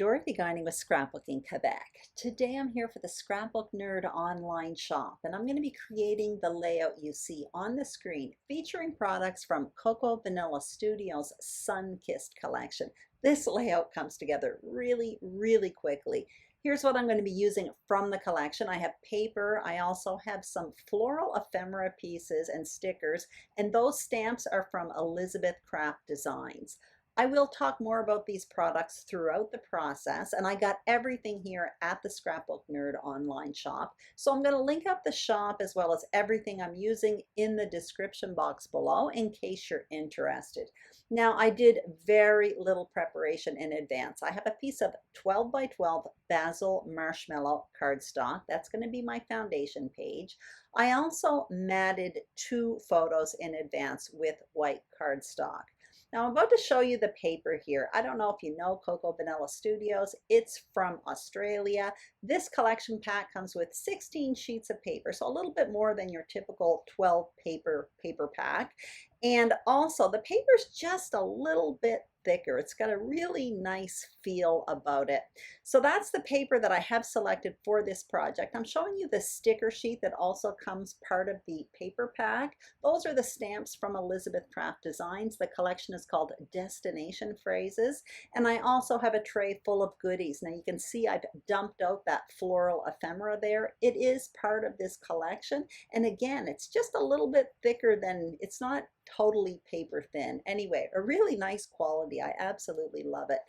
Dorothy Guining with Scrapbooking Quebec. Today I'm here for the Scrapbook Nerd Online Shop, and I'm going to be creating the layout you see on the screen featuring products from Coco Vanilla Studios' Sunkissed collection. This layout comes together really quickly. Here's what I'm going to be using from the collection. I have paper. I also have some floral ephemera pieces and stickers, and those stamps are from Elizabeth Craft Designs. I will talk more about these products throughout the process, and I got everything here at the Scrapbook Nerd Online Shop. So I'm going to link up the shop as well as everything I'm using in the description box below in case you're interested. Now, I did very little preparation in advance. I have a piece of 12 by 12 basil marshmallow cardstock. That's going to be my foundation page. I also matted 2 photos in advance with white cardstock. Now I'm about to show you the paper here. I don't know if you know Coco Vanilla Studios. It's from Australia. This collection pack comes with 16 sheets of paper, so a little bit more than your typical 12 paper pack. And also the paper's just a little bit thicker. It's got a really nice feel about it. So that's the paper that I have selected for this project. I'm showing you the sticker sheet that also comes part of the paper pack. Those are the stamps from Elizabeth Craft Designs. The collection is called Destination Phrases. And I also have a tray full of goodies. Now you can see I've dumped out that floral ephemera there. It is part of this collection. And again, it's just a little bit thicker than, it's not totally paper thin. Anyway, a really nice quality. I absolutely love it.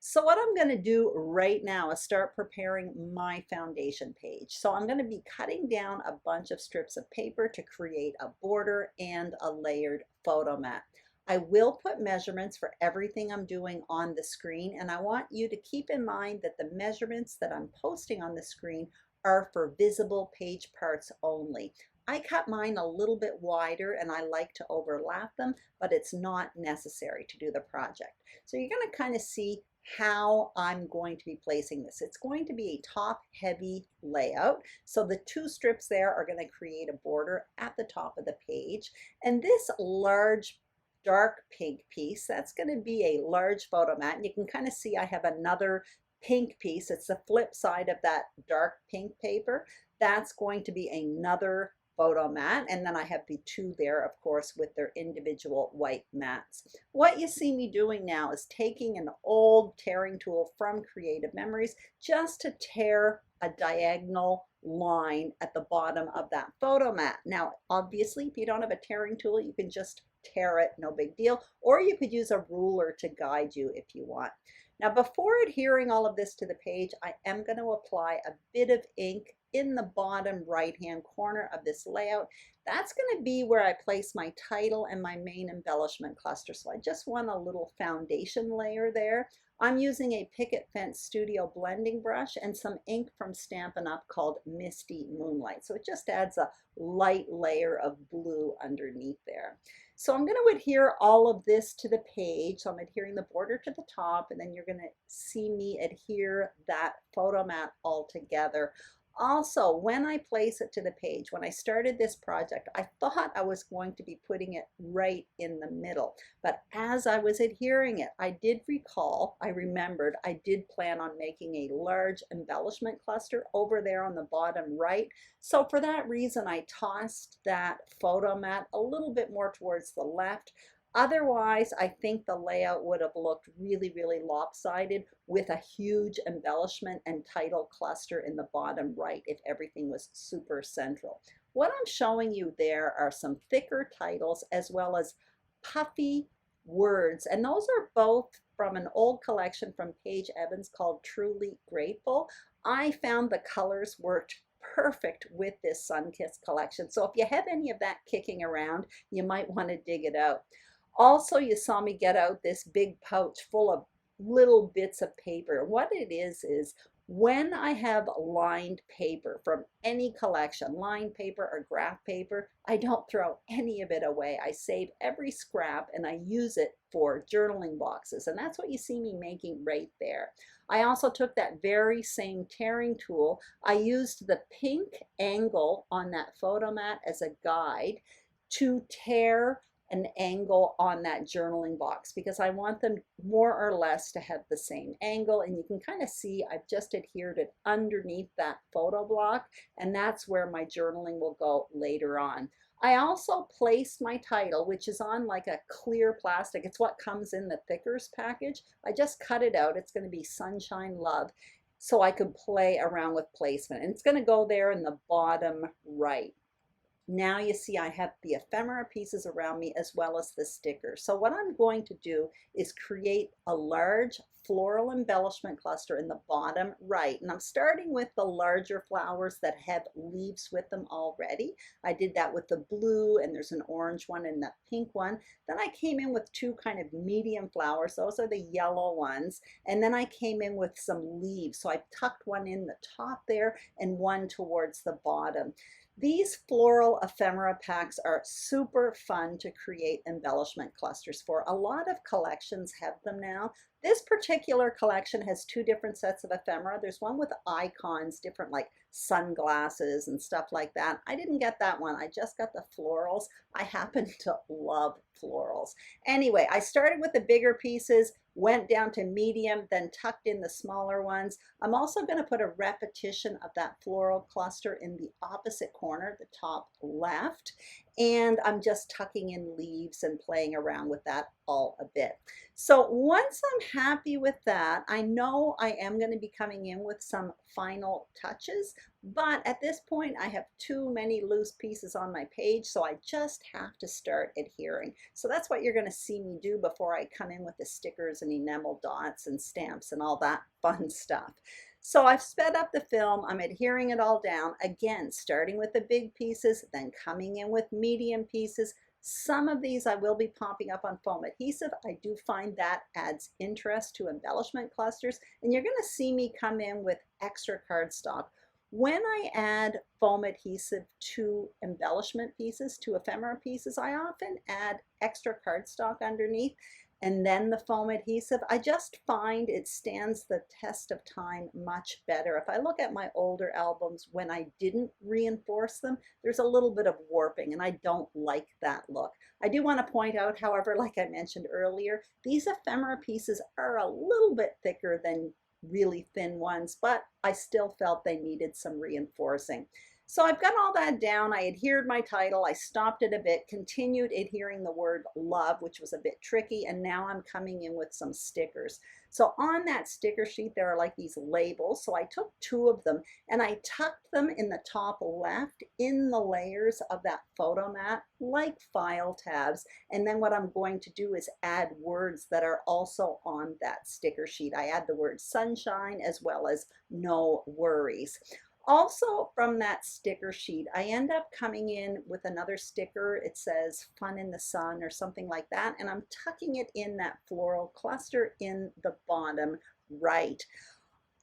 So what I'm going to do right now is start preparing my foundation page. So I'm going to be cutting down a bunch of strips of paper to create a border and a layered photo mat. I will put measurements for everything I'm doing on the screen, and I want you to keep in mind that the measurements that I'm posting on the screen are for visible page parts only. I cut mine a little bit wider and I like to overlap them, but it's not necessary to do the project. So you're going to kind of see how I'm going to be placing this. It's going to be a top heavy layout. So the 2 strips there are going to create a border at the top of the page. And this large dark pink piece, that's going to be a large photo mat. And you can kind of see I have another pink piece. It's the flip side of that dark pink paper. That's going to be another photo mat, and then I have the 2 there, of course, with their individual white mats. What you see me doing now is taking an old tearing tool from Creative Memories just to tear a diagonal line at the bottom of that photo mat. Now, obviously, if you don't have a tearing tool, you can just tear it, no big deal, or you could use a ruler to guide you if you want. Now, before adhering all of this to the page, I am going to apply a bit of ink in the bottom right-hand corner of this layout. That's going to be where I place my title and my main embellishment cluster. So I just want a little foundation layer there. I'm using a Picket Fence Studio blending brush and some ink from Stampin' Up! Called Misty Moonlight. So it just adds a light layer of blue underneath there. So I'm going to adhere all of this to the page. So I'm adhering the border to the top, and then you're going to see me adhere that photo mat all together. Also, when I place it to the page, when I started this project, I thought I was going to be putting it right in the middle. But as I was adhering it, I remembered I did plan on making a large embellishment cluster over there on the bottom right. So for that reason, I tossed that photo mat a little bit more towards the left. Otherwise, I think the layout would have looked really lopsided with a huge embellishment and title cluster in the bottom right if everything was super central. What I'm showing you there are some thicker titles as well as puffy words, and those are both from an old collection from Paige Evans called Truly Grateful. I found the colors worked perfect with this Sunkissed collection. So if you have any of that kicking around, you might want to dig it out. Also, you saw me get out this big pouch full of little bits of paper. What it is when I have lined paper from any collection, lined paper or graph paper, I don't throw any of it away. I save every scrap and I use it for journaling boxes. And that's what you see me making right there. I also took that very same tearing tool. I used the pink angle on that photo mat as a guide to tear an angle on that journaling box because I want them more or less to have the same angle. And you can kind of see I've just adhered it underneath that photo block, and that's where my journaling will go later on. I also placed my title, which is on like a clear plastic. It's what comes in the Thickers package. I just cut it out. It's going to be Sunshine Love, so I could play around with placement. And it's going to go there in the bottom right. Now you see I have the ephemera pieces around me as well as the stickers. So what I'm going to do is create a large floral embellishment cluster in the bottom right. And I'm starting with the larger flowers that have leaves with them already. I did that with the blue, and there's an orange one and the pink one. Then I came in with two kind of medium flowers. Those are the yellow ones. And then I came in with some leaves. So I tucked one in the top there and one towards the bottom. These floral ephemera packs are super fun to create embellishment clusters for. A lot of collections have them now. This particular collection has two different sets of ephemera. There's one with icons, different like sunglasses and stuff like that. I didn't get that one. I just got the florals. I happen to love florals. Anyway, I started with the bigger pieces, went down to medium, then tucked in the smaller ones. I'm also going to put a repetition of that floral cluster in the opposite corner, the top left, and I'm just tucking in leaves and playing around with that all a bit. So once I'm happy with that, I know I am going to be coming in with some final touches, but at this point I have too many loose pieces on my page, so I just have to start adhering. So that's what you're going to see me do before I come in with the stickers and enamel dots and stamps and all that fun stuff. So I've sped up the film, I'm adhering it all down, again starting with the big pieces, then coming in with medium pieces. Some of these I will be popping up on foam adhesive. I do find that adds interest to embellishment clusters, and you're going to see me come in with extra cardstock. When I add foam adhesive to embellishment pieces, to ephemera pieces, I often add extra cardstock underneath and then the foam adhesive. I just find it stands the test of time much better. If I look at my older albums when I didn't reinforce them, there's a little bit of warping, and I don't like that look. I do want to point out, however, like I mentioned earlier, these ephemera pieces are a little bit thicker than really thin ones, but I still felt they needed some reinforcing. So I've got all that down. I adhered my title. I stopped it a bit, continued adhering the word love, which was a bit tricky, and now I'm coming in with some stickers. So on that sticker sheet, there are like these labels. So I took two of them and I tucked them in the top left in the layers of that photo mat, like file tabs. And then what I'm going to do is add words that are also on that sticker sheet. I add the word sunshine as well as no worries. Also from that sticker sheet, I end up coming in with another sticker. It says fun in the sun or something like that, and I'm tucking it in that floral cluster in the bottom right.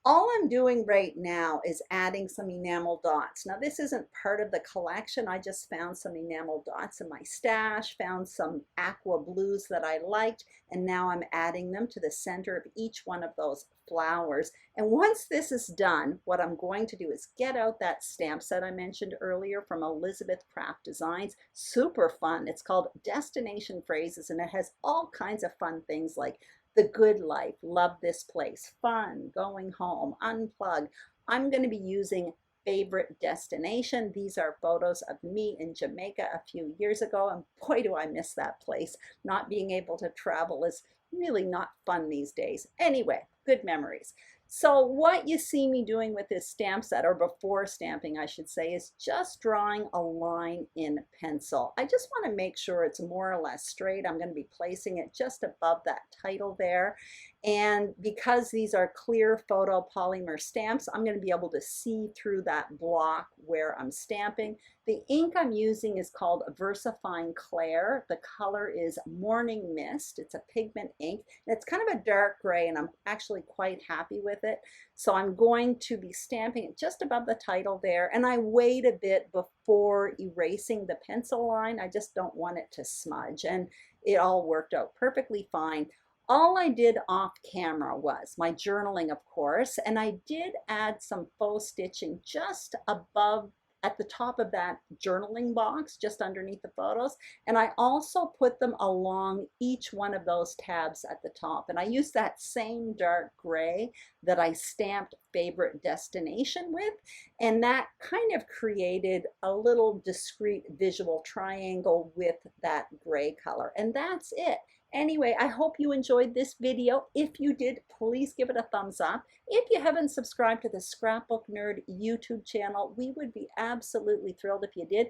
All I'm doing right now is adding some enamel dots. Now this isn't part of the collection. I just found some enamel dots in my stash, found some aqua blues that I liked, and now I'm adding them to the center of each one of those flowers. And once this is done, what I'm going to do is get out that stamp set I mentioned earlier from Elizabeth Craft Designs. Super fun. It's called Destination Phrases, and it has all kinds of fun things like the good life, love this place, fun, going home, unplug. I'm going to be using favorite destination. These are photos of me in Jamaica a few years ago, and boy do I miss that place. Not being able to travel is really not fun these days. Anyway, good memories. So what you see me doing with this stamp set, or before stamping I should say, is just drawing a line in pencil. I just want to make sure it's more or less straight. I'm going to be placing it just above that title there. And because these are clear photo polymer stamps, I'm going to be able to see through that block where I'm stamping. The ink I'm using is called VersaFine Clair. The color is Morning Mist. It's a pigment ink, and it's kind of a dark gray, and I'm actually quite happy with it. So I'm going to be stamping it just above the title there, and I wait a bit before erasing the pencil line. I just don't want it to smudge, and it all worked out perfectly fine. All I did off camera was my journaling, of course, and I did add some faux stitching just above at the top of that journaling box, just underneath the photos. And I also put them along each one of those tabs at the top. And I use that same dark gray that I stamped favorite destination with. And that kind of created a little discrete visual triangle with that gray color. And that's it. Anyway, I hope you enjoyed this video. If you did, please give it a thumbs up. If you haven't subscribed to the Scrapbook Nerd YouTube channel, we would be absolutely thrilled if you did.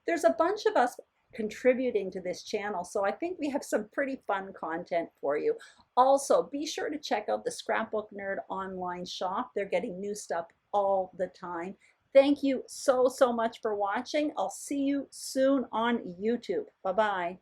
There's a bunch of us contributing to this channel, so I think we have some pretty fun content for you. Also, be sure to check out the Scrapbook Nerd Online Shop. They're getting new stuff all the time. Thank you so much for watching. I'll see you soon on YouTube. Bye-bye.